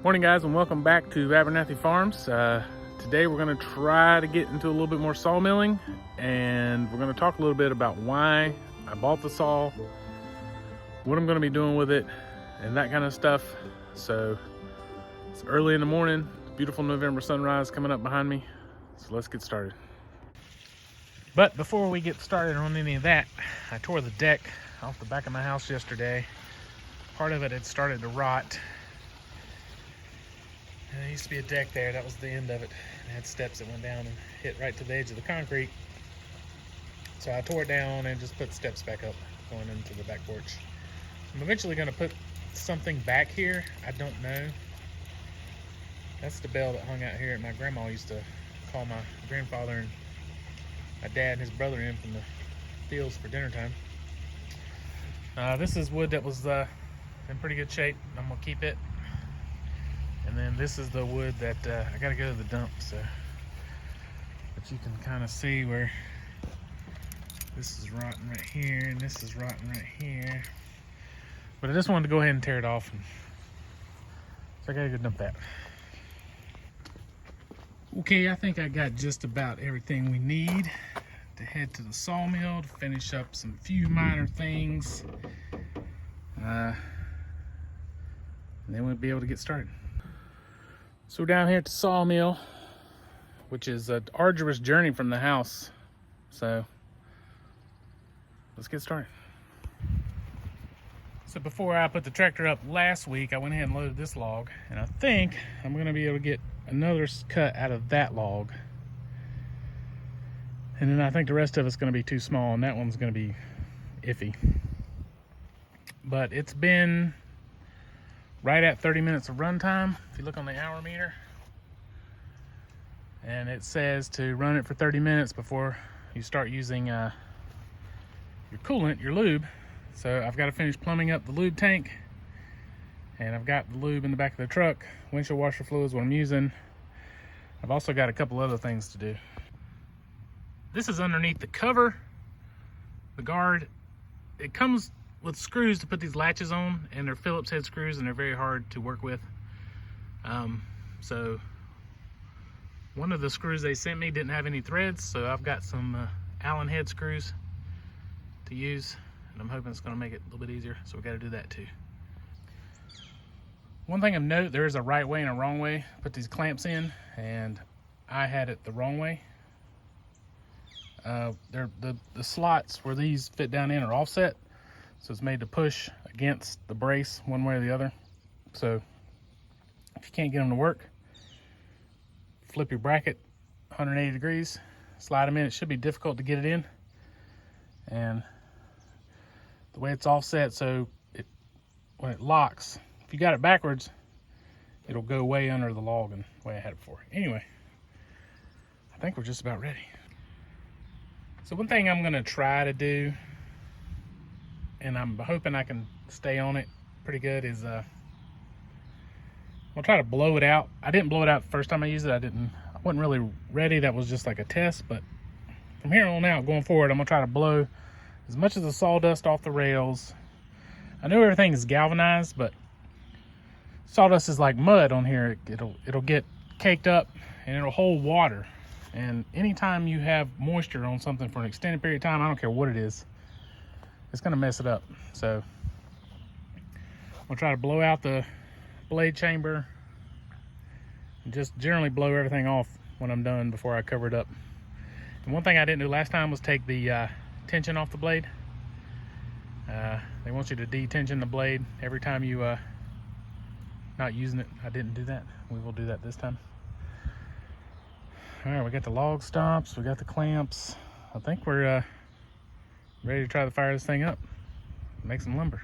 Morning guys, and welcome back to Abernathy Farms. Today we're going to try to get into a little bit more sawmilling, and we're going to talk a little bit about why I bought the saw, what I'm going to be doing with it, and that kind of stuff. So it's early in the morning, beautiful November sunrise coming up behind me, so let's get started. But before we get started on any of that, I tore the deck off the back of my house yesterday. Part of it had started to rot. And there used to be a deck there. That was the end of it. It had steps that went down and hit right to the edge of the concrete. So I tore it down and just put steps back up going into the back porch. I'm eventually going to put something back here. I don't know. That's the bell that hung out here. My grandma used to call my grandfather and my dad and his brother in from the fields for dinner time. This is wood that was in pretty good shape. I'm going to keep it. And then this is the wood that I gotta go to the dump, so but you can kind of see where this is rotting right here and this is rotting right here. But I just wanted to go ahead and tear it off, and so I gotta go dump that. Okay, I think I got just about everything we need to head to the sawmill to finish up some few minor things, and then we'll be able to get started. So we're down here at the sawmill, which is an arduous journey from the house. So let's get started. So before I put the tractor up last week, I went ahead and loaded this log, and I think I'm going to be able to get another cut out of that log. And then I think the rest of it's going to be too small, and that one's going to be iffy. But it's been right at 30 minutes of run time if you look on the hour meter, and it says to run it for 30 minutes before you start using your coolant, your lube. So I've got to finish plumbing up the lube tank, and I've got the lube in the back of the truck. Windshield washer fluid is what I'm using. I've also got a couple other things to do. This is underneath the cover, the guard. It comes with screws to put these latches on, and they're Phillips head screws, and they're very hard to work with. So one of the screws they sent me didn't have any threads, so I've got some Allen head screws to use, and I'm hoping it's going to make it a little bit easier, so we got to do that too. One thing of note, there is a right way and a wrong way to put these clamps in, and I had it the wrong way. The slots where these fit down in are offset, so it's made to push against the brace one way or the other. So if you can't get them to work, flip your bracket 180 degrees, slide them in. It should be difficult to get it in. And the way it's offset, so when it locks, if you got it backwards, it'll go way under the log and the way I had it before. Anyway, I think we're just about ready. So one thing I'm gonna try to do, and I'm hoping I can stay on it pretty good, is I'll try to blow it out. I didn't blow it out the first time I used it. I wasn't really ready. That was just like a test, but from here on out, going forward, I'm gonna try to blow as much of the sawdust off the rails. I know everything is galvanized, but sawdust is like mud on here. It'll get caked up and it'll hold water. And anytime you have moisture on something for an extended period of time, I don't care what it is, it's gonna mess it up. So I'm gonna try to blow out the blade chamber and just generally blow everything off when I'm done before I cover it up. And one thing I didn't do last time was take the tension off the blade. They want you to detension the blade every time you not using it. I didn't do that. We will do that this time. All right, we got the log stops, we got the clamps. I think we're ready to try to fire this thing up, make some lumber.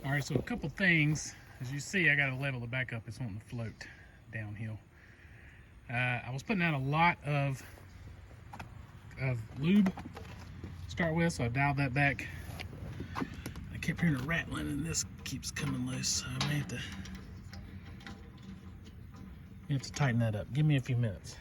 All right, so a couple things. As you see, I got to level it back up. It's wanting to float downhill. I was putting out a lot of lube to start with, so I dialed that back. I kept hearing a rattling, and this keeps coming loose, so I may have to tighten that up. Give me a few minutes.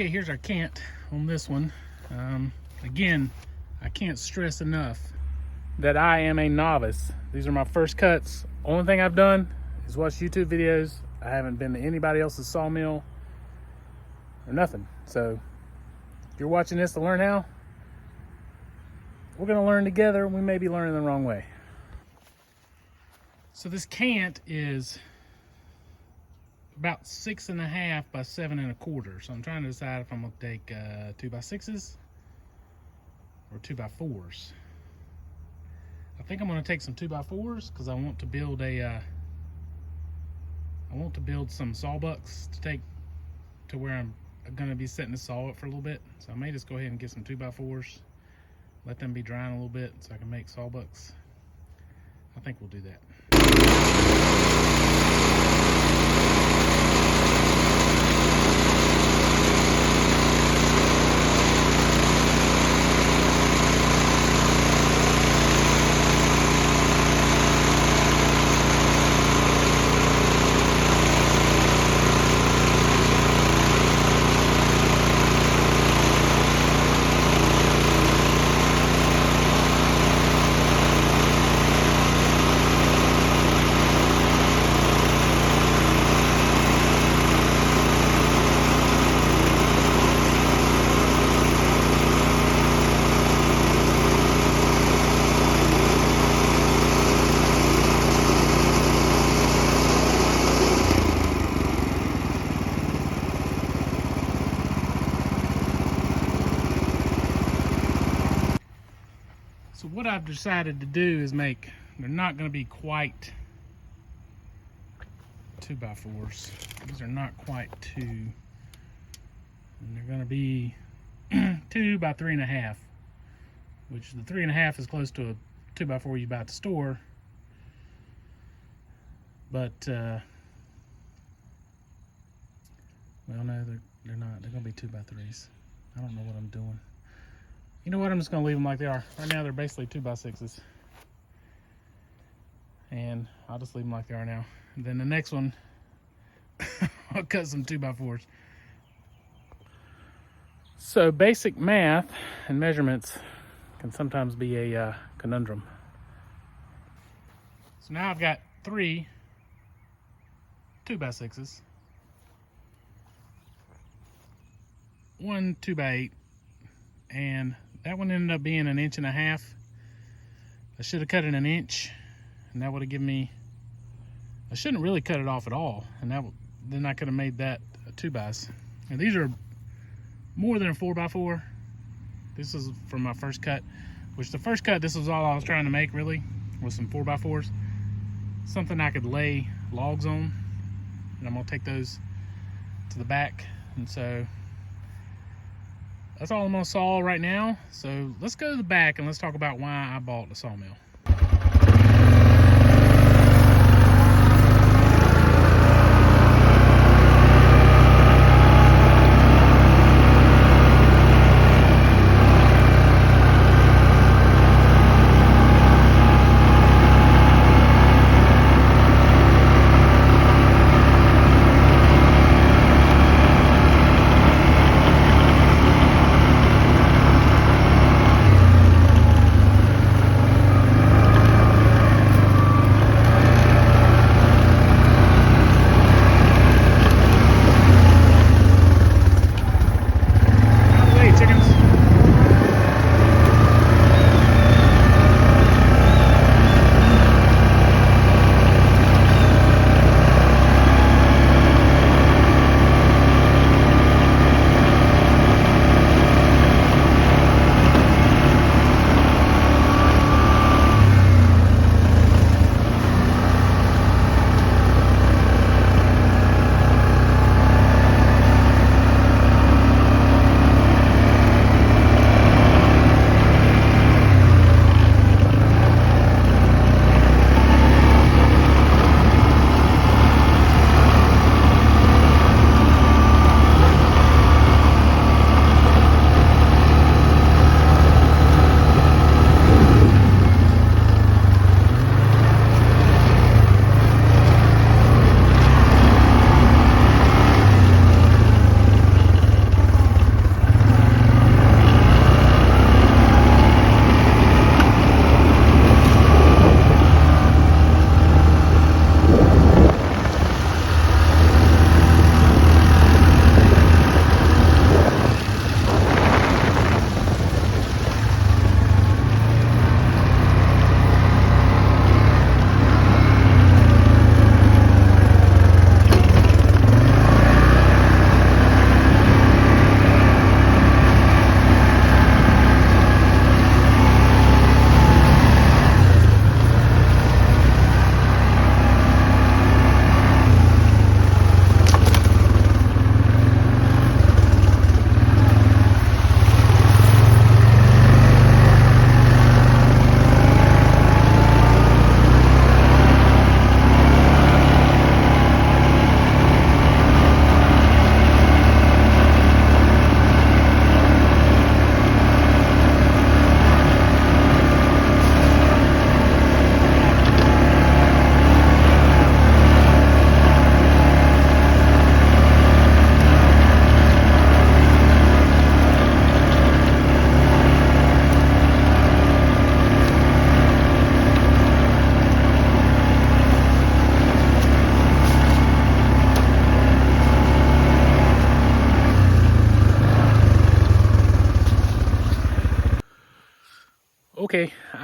Okay, here's our cant on this one. Again, I can't stress enough that I am a novice. These are my first cuts. Only thing I've done is watch YouTube videos. I haven't been to anybody else's sawmill or nothing. So if you're watching this to learn how, we're gonna learn together. We may be learning the wrong way. So this cant is about 6.5 by 7.25. So I'm trying to decide if I'm gonna take 2x6s or 2x4s. I think I'm gonna take some 2x4s because I want to build some sawbucks to take to where I'm gonna be setting the saw up for a little bit. So I may just go ahead and get some 2x4s, let them be drying a little bit so I can make sawbucks. I think we'll do that. So what I've decided to do is make, they're not going to be quite 2x4s. These are not quite 2. And they're going to be 2 by 3.5, which the 3.5 is close to a 2x4 you buy at the store. But, well, no, they're not. They're going to be 2x3s. I don't know what I'm doing. You know what, I'm just gonna leave them like they are. Right now they're basically 2x6s. And I'll just leave them like they are now. And then the next one, I'll cut some 2x4s. So basic math and measurements can sometimes be a conundrum. So now I've got 3 2x6s. 1 2x8. And that one ended up being 1.5 inches. I should have cut it 1 inch, and that would have given me, I shouldn't really cut it off at all, and then I could have made that a 2x. And these are more than a 4x4. This is from my first cut, which the first cut, this was all I was trying to make really, was some 4x4s. Something I could lay logs on, and I'm gonna take those to the back. And so that's all I'm gonna saw right now. So let's go to the back and let's talk about why I bought the sawmill.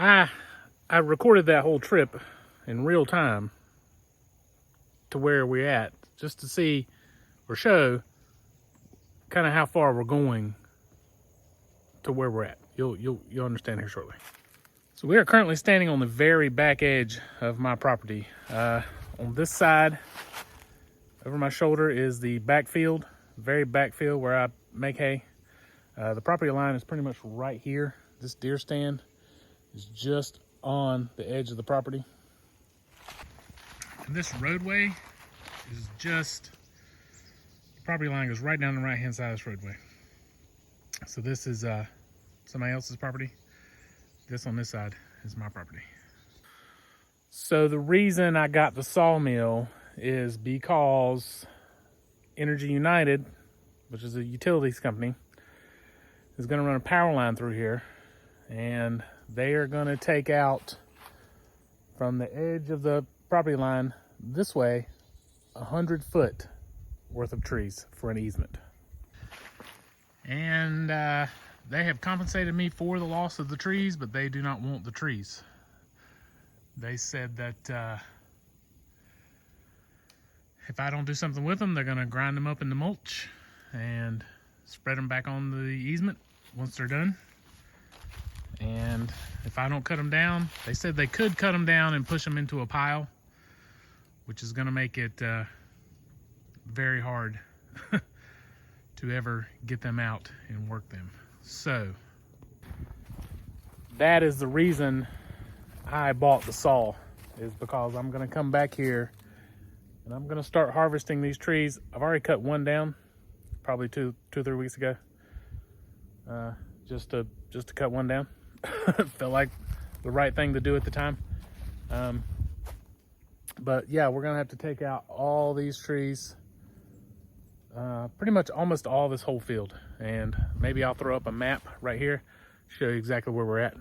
I recorded that whole trip in real time to where we're at, just to see or show kind of how far we're going to where we're at. You'll understand here shortly. So we are currently standing on the very back edge of my property. On this side, over my shoulder, is the backfield, very backfield where I make hay. The property line is pretty much right here. This deer stand is just on the edge of the property. And this roadway is just, the property line goes right down the right hand side of this roadway. So this is somebody else's property. This on this side is my property. So the reason I got the sawmill is because Energy United, which is a utilities company, is going to run a power line through here, and they are going to take out from the edge of the property line this way 100 foot worth of trees for an easement. And they have compensated me for the loss of the trees, but they do not want the trees. They said that if I don't do something with them, they're going to grind them up into mulch and spread them back on the easement once they're done. And if I don't cut them down, they said they could cut them down and push them into a pile, which is going to make it very hard to ever get them out and work them. So that is the reason I bought the saw, is because I'm going to come back here and I'm going to start harvesting these trees. I've already cut one down probably two or 3 weeks ago, just to cut one down. Felt like the right thing to do at the time. But yeah, we're gonna have to take out all these trees, pretty much almost all this whole field, and maybe I'll throw up a map right here, show you exactly where we're at.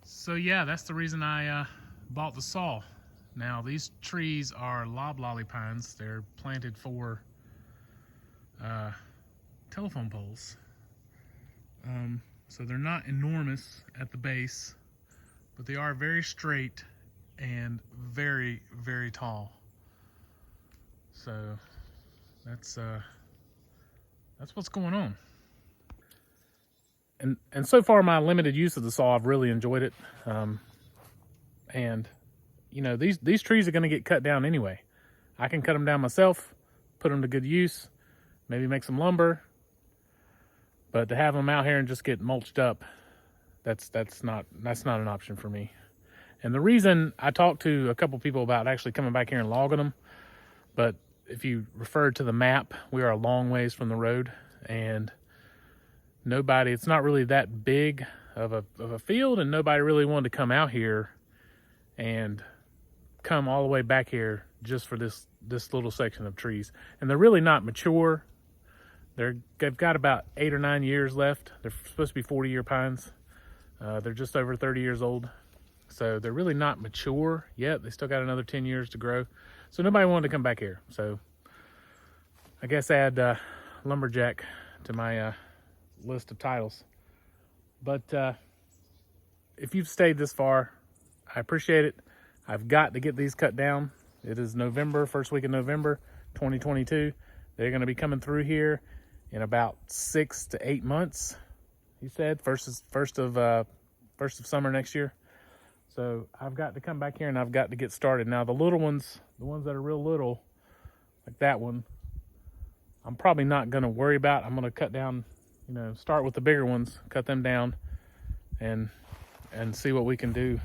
So yeah, that's the reason I bought the saw. Now these trees are loblolly pines. They're planted for telephone poles. So they're not enormous at the base, but they are very straight and very, very tall. So that's what's going on. And so far, my limited use of the saw, I've really enjoyed it. And you know, these trees are going to get cut down anyway. I can cut them down myself, put them to good use, maybe make some lumber. But to have them out here and just get mulched up, that's not an option for me. And the reason I talked to a couple people about actually coming back here and logging them, but if you refer to the map, we are a long ways from the road, and it's not really that big of a field, and nobody really wanted to come out here and come all the way back here just for this little section of trees. And they're really not mature. They've got about 8 or 9 years left. They're supposed to be 40-year pines. They're just over 30 years old. So they're really not mature yet. They still got another 10 years to grow. So nobody wanted to come back here. So I guess add lumberjack to my list of titles. But if you've stayed this far, I appreciate it. I've got to get these cut down. It is November, first week of November, 2022. They're going to be coming through here in about 6 to 8 months. He said first of summer next year. So I've got to come back here and I've got to get started. Now the little ones, the ones that are real little, like that one, I'm probably not going to worry about. I'm going to cut down, start with the bigger ones, cut them down, and see what we can do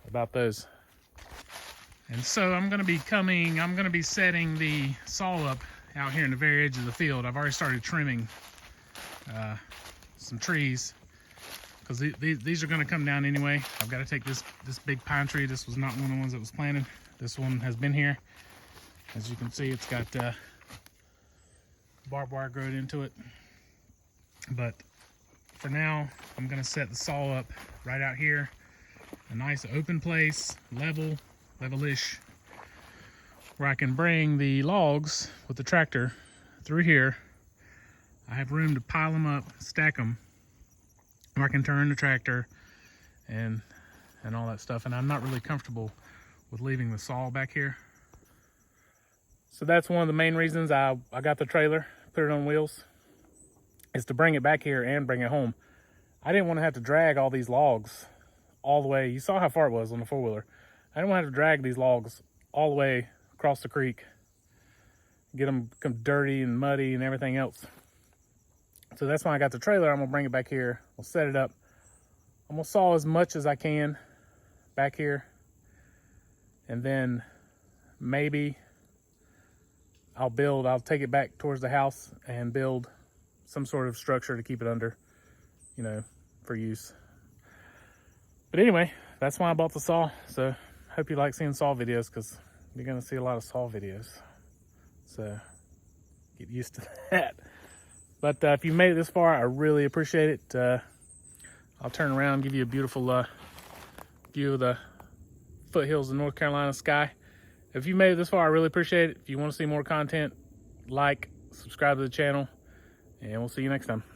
about those. And so I'm going to be setting the saw up out here in the very edge of the field. I've already started trimming some trees, because these are going to come down anyway. I've got to take this big pine tree. This was not one of the ones that was planted. This one has been here. As you can see, it's got barbed wire growed into it. But for now, I'm going to set the saw up right out here. A nice open place, level-ish, where I can bring the logs with the tractor through here. I have room to pile them up, stack them, or I can turn the tractor and all that stuff. And I'm not really comfortable with leaving the saw back here. So that's one of the main reasons I got the trailer, put it on wheels, is to bring it back here and bring it home. I didn't want to have to drag all these logs all the way. You saw how far it was on the four-wheeler. I didn't want to have to drag these logs all the way across the creek, get them dirty and muddy and everything else. So that's why I got the trailer. I'm gonna bring it back here. We'll set it up. I'm gonna saw as much as I can back here, and then maybe I'll take it back towards the house and build some sort of structure to keep it under, you know, for use. But anyway, that's why I bought the saw. So hope you like seeing saw videos, because you're gonna see a lot of saw videos. So get used to that. But if you made it this far, I really appreciate it. I'll turn around and give you a beautiful view of the foothills of North Carolina sky. If you made it this far, I really appreciate it. If you want to see more content, like, subscribe to the channel, and we'll see you next time.